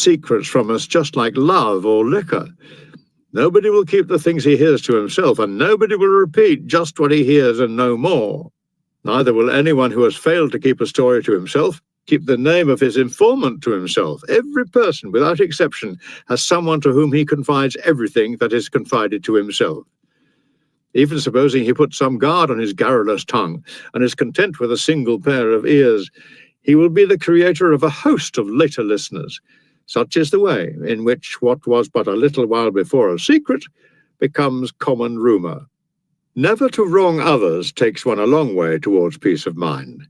secrets from us just like love or liquor. Nobody will keep the things he hears to himself, and nobody will repeat just what he hears and no more. Neither will anyone who has failed to keep a story to himself keep the name of his informant to himself. Every person, without exception, has someone to whom he confides everything that is confided to himself. Even supposing he puts some guard on his garrulous tongue and is content with a single pair of ears, he will be the creator of a host of later listeners. Such is the way in which what was but a little while before a secret becomes common rumor. Never to wrong others takes one a long way towards peace of mind.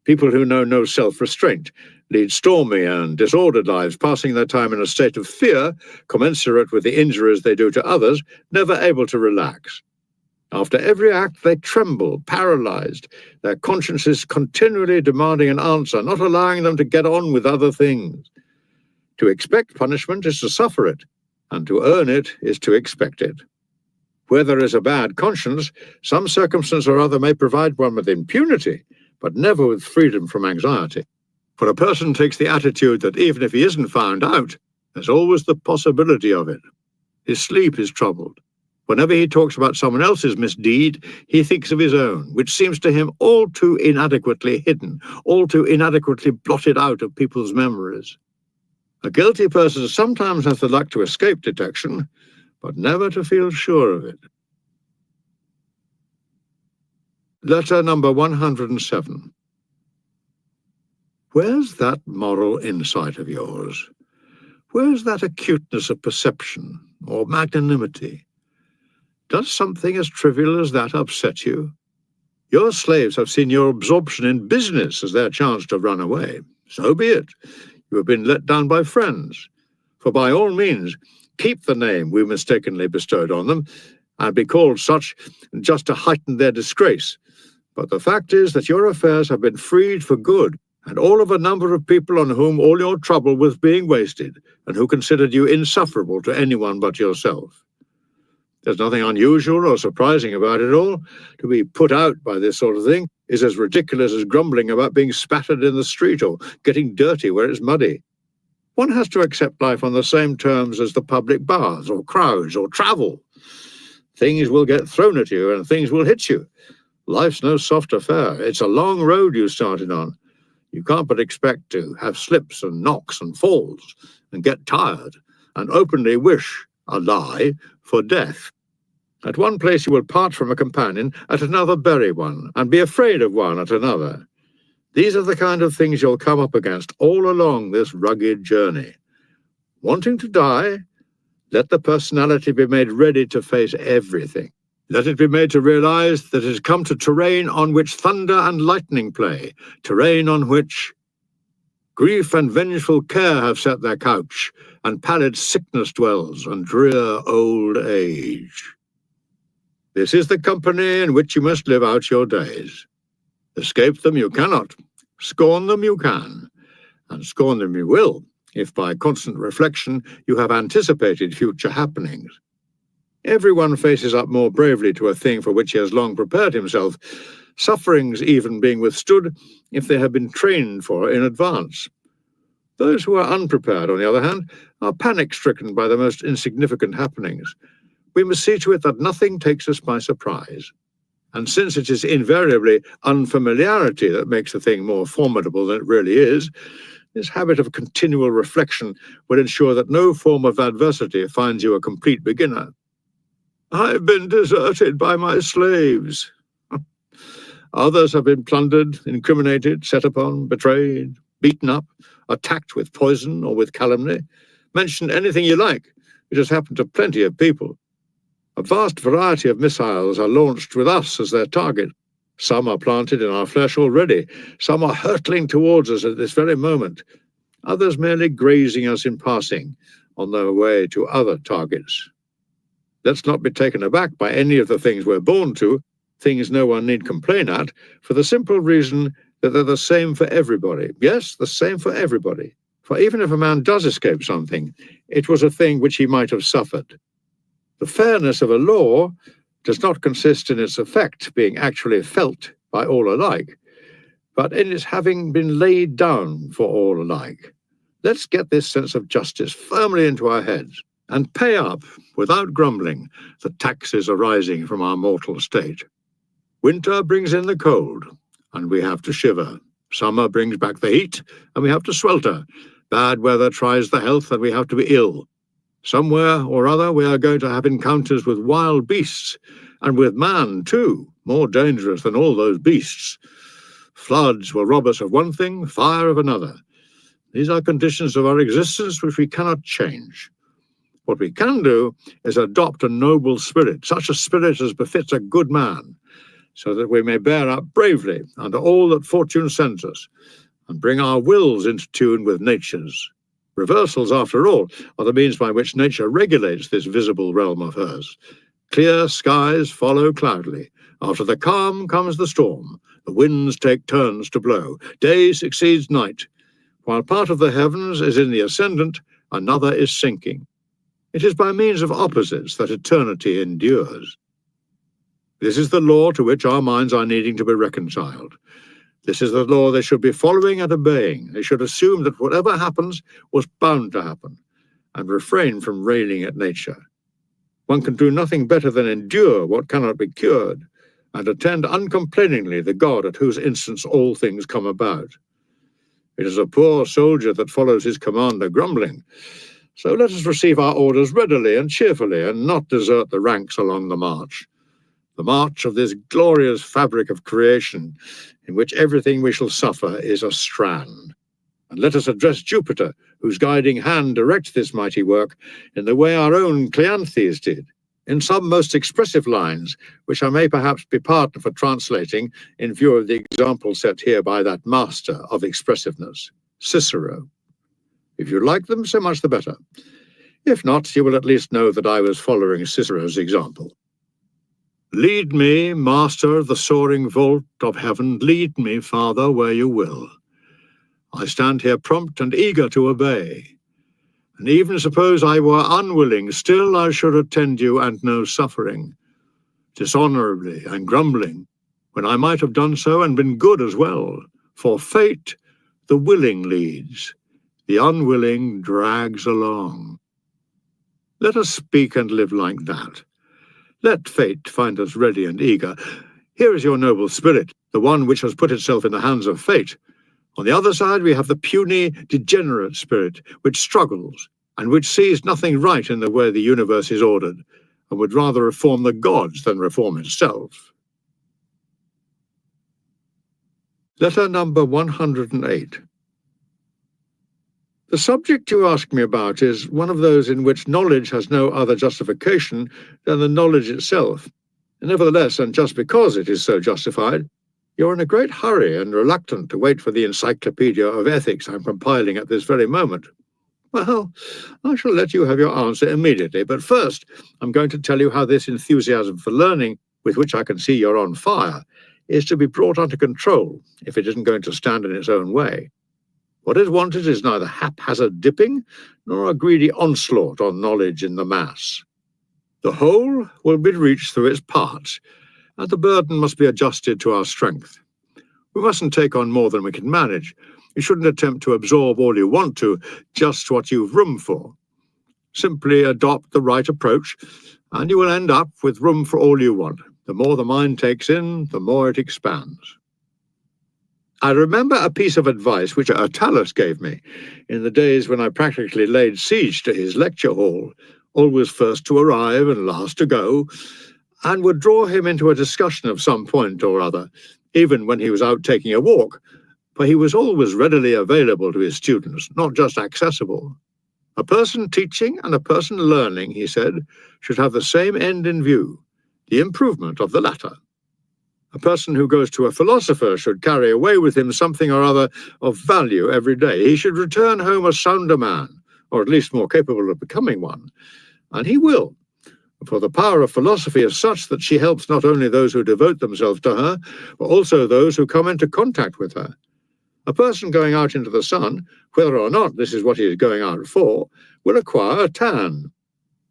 People who know no self-restraint lead stormy and disordered lives, passing their time in a state of fear, commensurate with the injuries they do to others, never able to relax. After every act, they tremble, paralyzed, their consciences continually demanding an answer, not allowing them to get on with other things. To expect punishment is to suffer it, and to earn it is to expect it. Where there is a bad conscience, some circumstance or other may provide one with impunity, but never with freedom from anxiety. For a person takes the attitude that even if he isn't found out, there's always the possibility of it. His sleep is troubled. Whenever he talks about someone else's misdeed, he thinks of his own, which seems to him all too inadequately hidden, all too inadequately blotted out of people's memories. A guilty person sometimes has the luck to escape detection, but never to feel sure of it. Letter number 107. Where's that moral insight of yours? Where's that acuteness of perception or magnanimity? Does something as trivial as that upset you? Your slaves have seen your absorption in business as their chance to run away. So be it. You have been let down by friends. For by all means, keep the name we mistakenly bestowed on them, and be called such just to heighten their disgrace. But the fact is that your affairs have been freed for good, and all of a number of people on whom all your trouble was being wasted, and who considered you insufferable to anyone but yourself. There's nothing unusual or surprising about it all. To be put out by this sort of thing is as ridiculous as grumbling about being spattered in the street or getting dirty where it's muddy. One has to accept life on the same terms as the public baths or crowds or travel. Things will get thrown at you and things will hit you. Life's no soft affair. It's a long road you started on. You can't but expect to have slips and knocks and falls and get tired and openly wish, a lie, for death. At one place you will part from a companion, at another bury one, and be afraid of one at another. These are the kind of things you'll come up against all along this rugged journey. Wanting to die? Let the personality be made ready to face everything. Let it be made to realize that it has come to terrain on which thunder and lightning play, terrain on which grief and vengeful care have set their couch, and pallid sickness dwells, and drear old age. This is the company in which you must live out your days. Escape them you cannot, scorn them you can, and scorn them you will, if by constant reflection you have anticipated future happenings. Everyone faces up more bravely to a thing for which he has long prepared himself, sufferings even being withstood if they have been trained for in advance. Those who are unprepared, on the other hand, are panic-stricken by the most insignificant happenings. We must see to it that nothing takes us by surprise. And since it is invariably unfamiliarity that makes the thing more formidable than it really is, this habit of continual reflection will ensure that no form of adversity finds you a complete beginner. I've been deserted by my slaves. Others have been plundered, incriminated, set upon, betrayed, beaten up, attacked with poison or with calumny. Mention anything you like. It has happened to plenty of people. A vast variety of missiles are launched with us as their target. Some are planted in our flesh already. Some are hurtling towards us at this very moment. Others merely grazing us in passing on their way to other targets. Let's not be taken aback by any of the things we're born to, things no one need complain at, for the simple reason that they're the same for everybody. Yes, the same for everybody. For even if a man does escape something, it was a thing which he might have suffered. The fairness of a law does not consist in its effect being actually felt by all alike, but in its having been laid down for all alike. Let's get this sense of justice firmly into our heads and pay up, without grumbling, the taxes arising from our mortal state. Winter brings in the cold, and we have to shiver. Summer brings back the heat, and we have to swelter. Bad weather tries the health, and we have to be ill. Somewhere or other we are going to have encounters with wild beasts, and with man, too, more dangerous than all those beasts. Floods will rob us of one thing, fire of another. These are conditions of our existence which we cannot change. What we can do is adopt a noble spirit, such a spirit as befits a good man, so that we may bear up bravely under all that fortune sends us, and bring our wills into tune with nature's. Reversals, after all, are the means by which nature regulates this visible realm of hers. Clear skies follow cloudily. After the calm comes the storm. The winds take turns to blow. Day succeeds night. While part of the heavens is in the ascendant, another is sinking. It is by means of opposites that eternity endures. This is the law to which our minds are needing to be reconciled. This is the law they should be following and obeying. They should assume that whatever happens was bound to happen, and refrain from railing at nature. One can do nothing better than endure what cannot be cured, and attend uncomplainingly the God at whose instance all things come about. It is a poor soldier that follows his commander grumbling. So let us receive our orders readily and cheerfully, and not desert the ranks along the march of this glorious fabric of creation, in which everything we shall suffer is a strand. And let us address Jupiter, whose guiding hand directs this mighty work, in the way our own Cleanthes did, in some most expressive lines, which I may perhaps be pardoned for translating in view of the example set here by that master of expressiveness, Cicero. If you like them, so much the better. If not, you will at least know that I was following Cicero's example. Lead me, master of the soaring vault of heaven, lead me, Father, where you will. I stand here prompt and eager to obey. And even suppose I were unwilling, still I should attend you and know suffering, dishonorably and grumbling, when I might have done so and been good as well. For fate, the willing leads, the unwilling drags along. Let us speak and live like that. Let fate find us ready and eager. Here is your noble spirit, the one which has put itself in the hands of fate. On the other side, we have the puny, degenerate spirit, which struggles, and which sees nothing right in the way the universe is ordered, and would rather reform the gods than reform itself. Letter number 108. The subject you ask me about is one of those in which knowledge has no other justification than the knowledge itself. Nevertheless, and just because it is so justified, you're in a great hurry and reluctant to wait for the encyclopedia of ethics I'm compiling at this very moment. Well, I shall let you have your answer immediately, but first I'm going to tell you how this enthusiasm for learning, with which I can see you're on fire, is to be brought under control if it isn't going to stand in its own way. What is wanted is neither haphazard dipping nor a greedy onslaught on knowledge in the mass. The whole will be reached through its parts, and the burden must be adjusted to our strength. We mustn't take on more than we can manage. You shouldn't attempt to absorb all you want to, just what you've room for. Simply adopt the right approach, and you will end up with room for all you want. The more the mind takes in, the more it expands. I remember a piece of advice which Attalus gave me in the days when I practically laid siege to his lecture hall, always first to arrive and last to go, and would draw him into a discussion of some point or other, even when he was out taking a walk, for he was always readily available to his students, not just accessible. A person teaching and a person learning, he said, should have the same end in view, the improvement of the latter. A person who goes to a philosopher should carry away with him something or other of value every day. He should return home a sounder man, or at least more capable of becoming one. And he will, for the power of philosophy is such that she helps not only those who devote themselves to her, but also those who come into contact with her. A person going out into the sun, whether or not this is what he is going out for, will acquire a tan.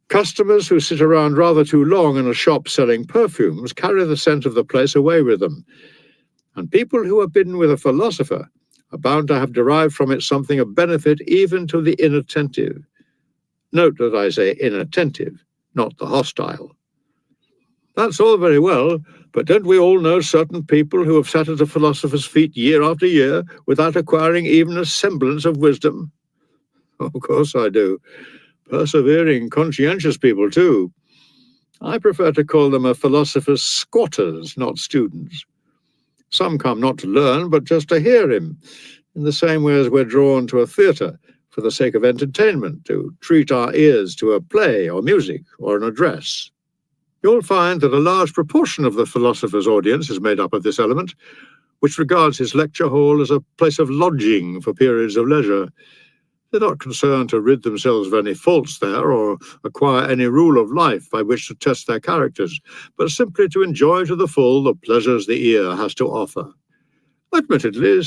Customers who sit around rather too long in a shop selling perfumes carry the scent of the place away with them. And people who have been with a philosopher are bound to have derived from it something of benefit even to the inattentive. Note that I say inattentive, not the hostile. That's all very well, but don't we all know certain people who have sat at a philosopher's feet year after year without acquiring even a semblance of wisdom? Of course I do. Persevering, conscientious people, too. I prefer to call them a philosopher's squatters, not students. Some come not to learn, but just to hear him, in the same way as we're drawn to a theatre for the sake of entertainment, to treat our ears to a play or music or an address. You'll find that a large proportion of the philosopher's audience is made up of this element, which regards his lecture hall as a place of lodging for periods of leisure. They're not concerned to rid themselves of any faults there or acquire any rule of life by which to test their characters, but simply to enjoy to the full the pleasures the ear has to offer. Admittedly,